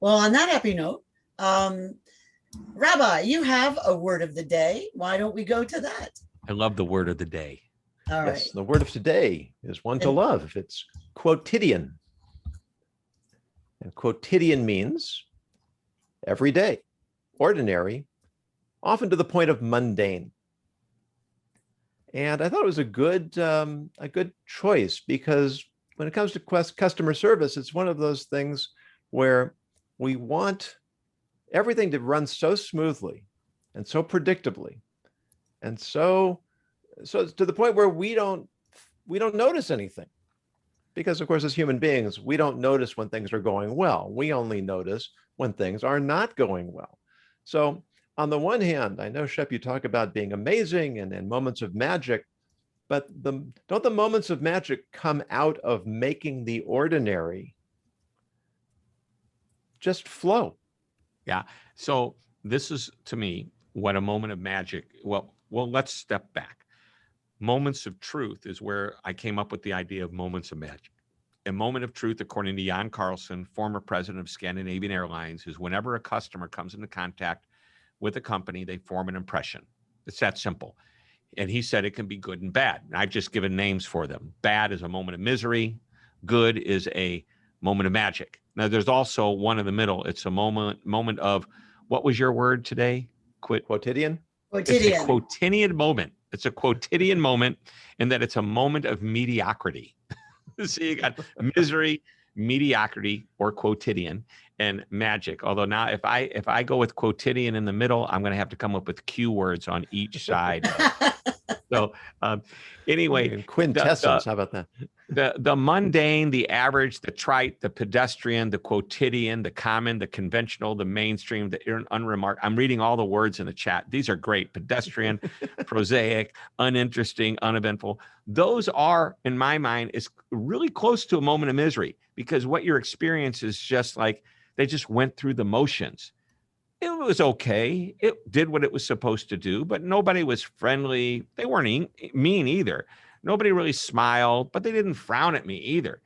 Speaker 1: Well, on that happy note, Rabbi, you have a word of the day. Why don't we go to that?
Speaker 3: I love the word of the day.
Speaker 1: All right.
Speaker 2: Yes, the word of today is one to love. It's quotidian. And quotidian means everyday, ordinary, often to the point of mundane. And I thought it was a good choice, because when it comes to customer service, it's one of those things where we want everything to run so smoothly and so predictably, and so to the point where we don't notice anything, because of course, as human beings, we don't notice when things are going well. We only notice when things are not going well. So on the one hand, I know, Shep, you talk about being amazing and moments of magic, but don't the moments of magic come out of making the ordinary just flow?
Speaker 3: Yeah. So this is, to me, what a moment of magic. Well, let's step back. Moments of truth is where I came up with the idea of moments of magic. A moment of truth, according to Jan Carlson, former president of Scandinavian Airlines, is whenever a customer comes into contact with a company, they form an impression. It's that simple. And he said it can be good and bad. And I've just given names for them. Bad is a moment of misery. Good is a moment of magic. Now, there's also one in the middle. It's a moment of What was your word today?
Speaker 2: Quotidian.
Speaker 3: It's a
Speaker 1: Quotidian.
Speaker 3: quotidian moment. It's a quotidian moment in that it's a moment of mediocrity. So you got misery, mediocrity, or quotidian, and magic. Although now if I go with quotidian in the middle, I'm going to have to come up with Q words on each side. So anyway,
Speaker 2: And quintessence. How about that?
Speaker 3: the mundane, the average, the trite, the pedestrian, the quotidian, the common, the conventional, the mainstream, the unremarked. I'm reading all the words in the chat. These are great. Pedestrian, prosaic, uninteresting, uneventful. Those are, in my mind, is really close to a moment of misery, because what your experience is just like they just went through the motions. It was okay. It did what it was supposed to do, but nobody was friendly. They weren't mean either. Nobody really smiled, but they didn't frown at me either.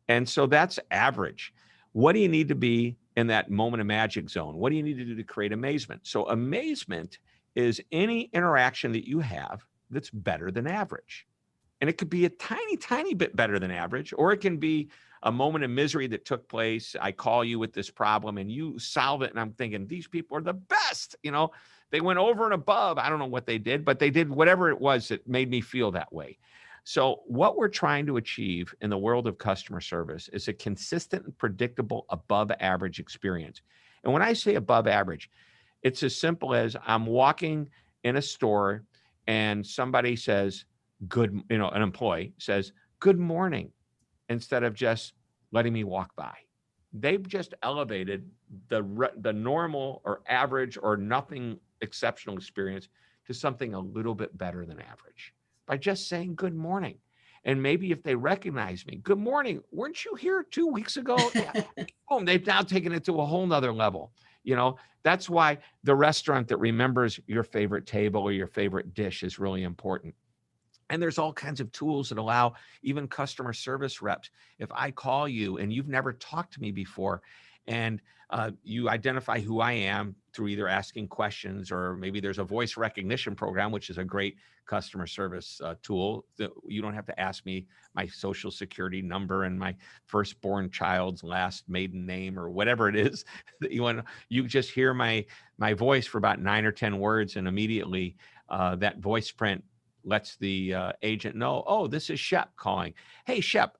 Speaker 3: And so that's average. What do you need to be in that moment of magic zone? What do you need to do to create amazement? So amazement is any interaction that you have that's better than average. And it could be a tiny, tiny bit better than average, or it can be a moment of misery that took place. I call you with this problem and you solve it. And I'm thinking, these people are the best. You know, they went over and above. I don't know what they did, but they did whatever it was that made me feel that way. So what we're trying to achieve in the world of customer service is a consistent and predictable above average experience. And when I say above average, it's as simple as I'm walking in a store and somebody says, an employee says, good morning, instead of just letting me walk by. They've just elevated the normal or average or nothing exceptional experience to something a little bit better than average by just saying good morning. And maybe if they recognize me, good morning, weren't you here 2 weeks ago? Yeah. Boom, they've now taken it to a whole nother level. You know, that's why the restaurant that remembers your favorite table or your favorite dish is really important. And there's all kinds of tools that allow even customer service reps. If I call you and you've never talked to me before, and you identify who I am through either asking questions, or maybe there's a voice recognition program, which is a great customer service tool. That you don't have to ask me my social security number and my firstborn child's last maiden name or whatever it is that you want. You just hear my voice for about 9 or 10 words, and immediately that voice print lets the agent know, oh, this is Shep calling. Hey, Shep,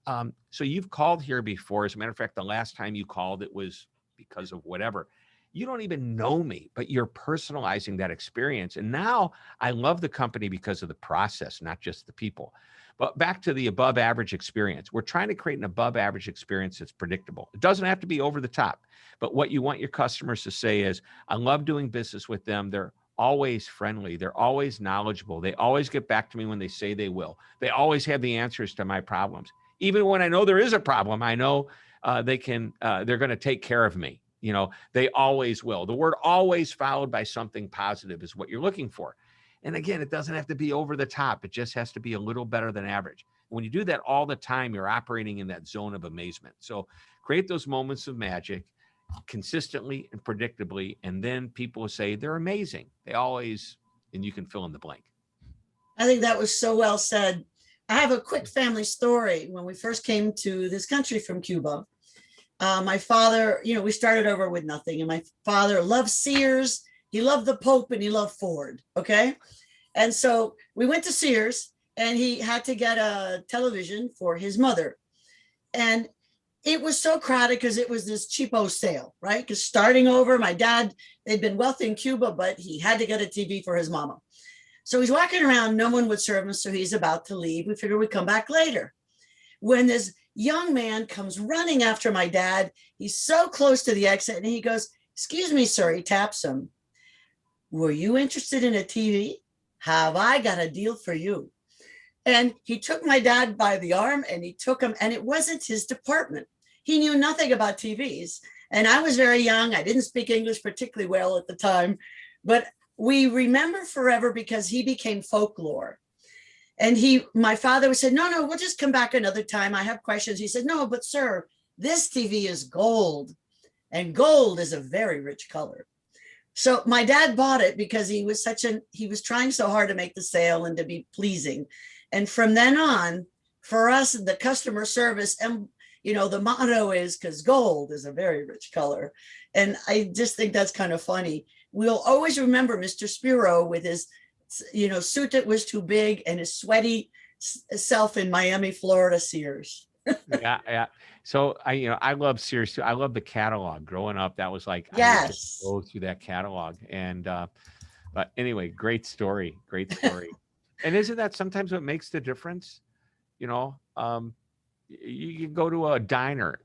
Speaker 3: so you've called here before. As a matter of fact, the last time you called, it was because of whatever. You don't even know me, but you're personalizing that experience. And now I love the company because of the process, not just the people. But back to the above average experience. We're trying to create an above average experience that's predictable. It doesn't have to be over the top. But what you want your customers to say is, I love doing business with them. They're always friendly. They're always knowledgeable. They always get back to me when they say they will. They always have the answers to my problems. Even when I know there is a problem, I know they're going to take care of me. You know, they always will. The word always followed by something positive is what you're looking for. And again, it doesn't have to be over the top. It just has to be a little better than average. When you do that all the time, you're operating in that zone of amazement. So create those moments of magic consistently and predictably, and then people will say they're amazing. They always, and you can fill in the blank.
Speaker 1: I think that was so well said. I have a quick family story. When we first came to this country from Cuba, my father, we started over with nothing, and my father loved Sears, he loved the Pope, and he loved Ford. Okay. And so we went to Sears, and he had to get a television for his mother. And it was so crowded because it was this cheapo sale, right? Because starting over, my dad, they'd been wealthy in Cuba, but he had to get a TV for his mama. So he's walking around, no one would serve him, so he's about to leave. We figured we'd come back later. When this young man comes running after my dad, he's so close to the exit, and he goes, excuse me, sir, he taps him. Were you interested in a TV? Have I got a deal for you? And he took my dad by the arm, and he took him, and it wasn't his department. He knew nothing about TVs. And I was very young. I didn't speak English particularly well at the time, but we remember forever because he became folklore. And my father would say, no, we'll just come back another time. I have questions. He said, no, but sir, this TV is gold, and gold is a very rich color. So my dad bought it because he was trying so hard to make the sale and to be pleasing. And from then on, for us, the customer service, and the motto is, because gold is a very rich color. And I just think that's kind of funny. We'll always remember Mr. Spiro with his, suit that was too big and his sweaty self in Miami, Florida Sears.
Speaker 3: Yeah. So I love Sears too. I love the catalog. Growing up, that was like, I would just
Speaker 1: Yes.
Speaker 3: go through that catalog. And but anyway, great story. And isn't that sometimes what makes the difference? You can go to a diner,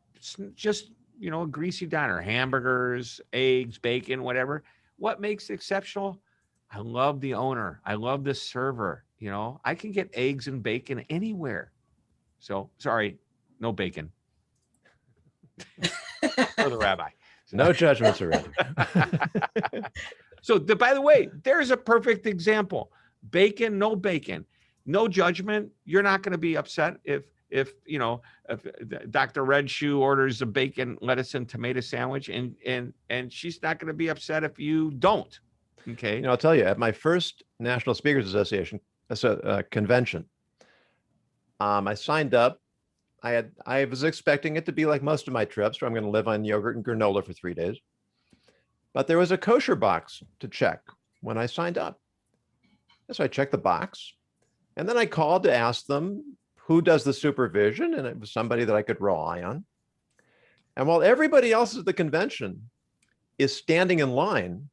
Speaker 3: just a greasy diner, hamburgers, eggs, bacon, whatever. What makes it exceptional? I love the owner. I love the server. I can get eggs and bacon anywhere. So sorry, no bacon. For the rabbi.
Speaker 2: No judgments around.
Speaker 3: So by the way, there's a perfect example. Bacon, no judgment. You're not going to be upset if Dr. Red Shoe orders a bacon, lettuce, and tomato sandwich, and she's not going to be upset if you don't. Okay.
Speaker 2: I'll tell you, at my first National Speakers Association convention, I signed up. I was expecting it to be like most of my trips, where I'm going to live on yogurt and granola for 3 days. But there was a kosher box to check when I signed up. So I checked the box, and then I called to ask them who does the supervision, and it was somebody that I could rely on. And while everybody else at the convention is standing in line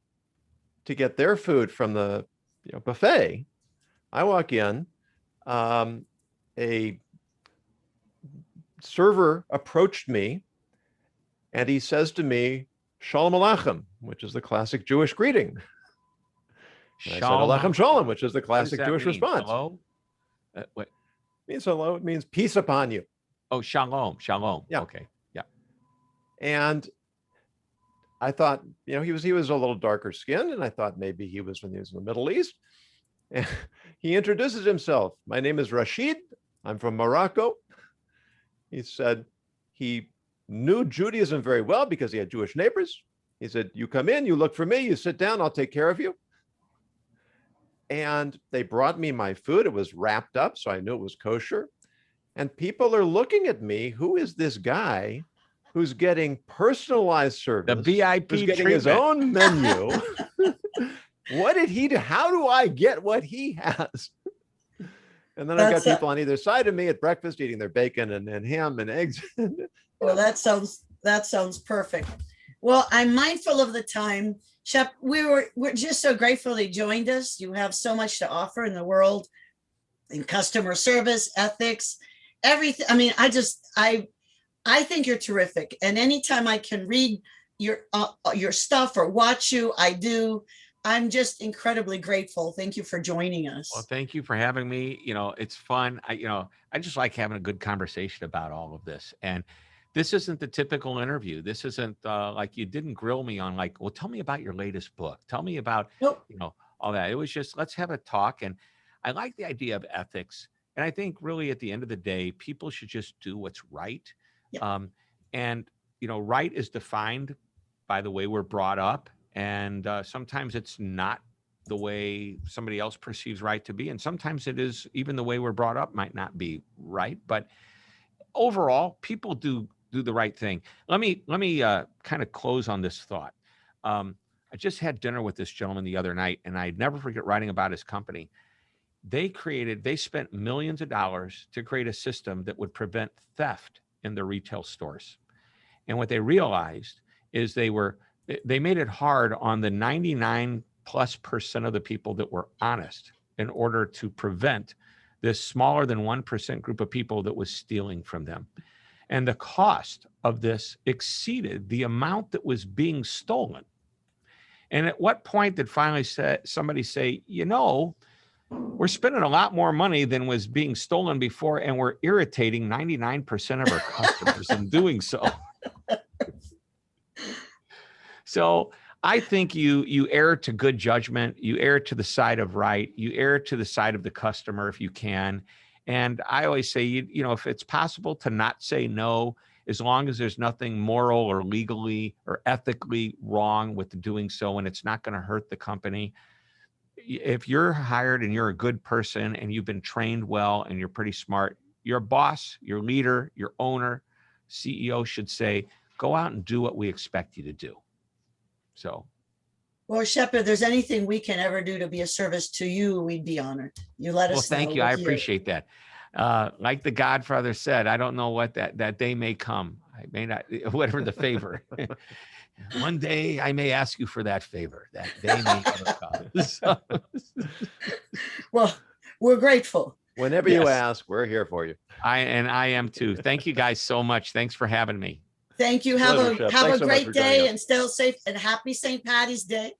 Speaker 2: to get their food from the buffet, I walk in, a server approached me, and he says to me, Shalom Aleichem, which is the classic Jewish greeting. And I said, Aleichem Shalom, which is the classic Jewish response.
Speaker 3: Hello? What?
Speaker 2: It means hello. It means peace upon you.
Speaker 3: Oh, shalom.
Speaker 2: Yeah.
Speaker 3: Okay. Yeah.
Speaker 2: And I thought, he was a little darker skinned, and I thought maybe he was in the Middle East. And he introduces himself. My name is Rashid. I'm from Morocco. He said he knew Judaism very well because he had Jewish neighbors. He said, you come in, you look for me, you sit down, I'll take care of you. And they brought me my food. It was wrapped up, so I knew it was kosher. And people are looking at me. Who is this guy who's getting personalized service?
Speaker 3: The VIP
Speaker 2: who's getting
Speaker 3: treatment.
Speaker 2: his own menu? What did he do? How do I get what he has? And then I've got people on either side of me at breakfast eating their bacon and ham and eggs.
Speaker 1: Well, that sounds perfect. Well, I'm mindful of the time. Shep, we're just so grateful that you joined us. You have so much to offer in the world, in customer service, ethics, everything. I mean, I think you're terrific. And anytime I can read your stuff or watch you, I do. I'm just incredibly grateful. Thank you for joining us.
Speaker 3: Well, thank you for having me. It's fun. I just like having a good conversation about all of this. And this isn't the typical interview. This isn't like you didn't grill me on like, well, tell me about your latest book. Tell me about, all that. It was just, let's have a talk. And I like the idea of ethics. And I think really at the end of the day, people should just do what's right.
Speaker 1: Yeah.
Speaker 3: Right is defined by the way we're brought up. And sometimes it's not the way somebody else perceives right to be. And sometimes it is, even the way we're brought up might not be right. But overall, people do the right thing. Let me kind of close on this thought. I just had dinner with this gentleman the other night, and I'd never forget writing about his company. They spent millions of dollars to create a system that would prevent theft in their retail stores. And what they realized is they made it hard on the 99+% of the people that were honest in order to prevent this smaller than 1% group of people that was stealing from them. And the cost of this exceeded the amount that was being stolen. And at what point did finally somebody say, we're spending a lot more money than was being stolen before, and we're irritating 99% of our customers in doing so. So I think you err to good judgment. You err to the side of right. You err to the side of the customer if you can. And I always say, if it's possible to not say no, as long as there's nothing moral or legally or ethically wrong with doing so, and it's not going to hurt the company. If you're hired and you're a good person and you've been trained well and you're pretty smart, your boss, your leader, your owner, CEO should say, go out and do what we expect you to do. So.
Speaker 1: Well, Shep, if there's anything we can ever do to be a service to you, we'd be honored. You let us know.
Speaker 3: Well, thank you. I appreciate that. Like the Godfather said, I don't know what that day may come. I may not, whatever the favor. One day I may ask you for that favor. That day may never come. So.
Speaker 1: Well, we're grateful.
Speaker 2: Whenever you ask, we're here for you.
Speaker 3: I am too. Thank you guys so much. Thanks for having me.
Speaker 1: Thank you.
Speaker 2: Pleasure,
Speaker 1: Have a
Speaker 2: so
Speaker 1: great day and stay safe and happy St. Patty's Day.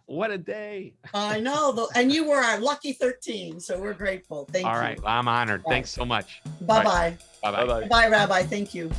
Speaker 3: What a day.
Speaker 1: I know. And you were our lucky 13. So we're grateful. Thank you.
Speaker 3: All right. I'm honored. Thanks so much.
Speaker 1: Bye-bye.
Speaker 3: Bye-bye.
Speaker 1: Bye, Rabbi. Thank you.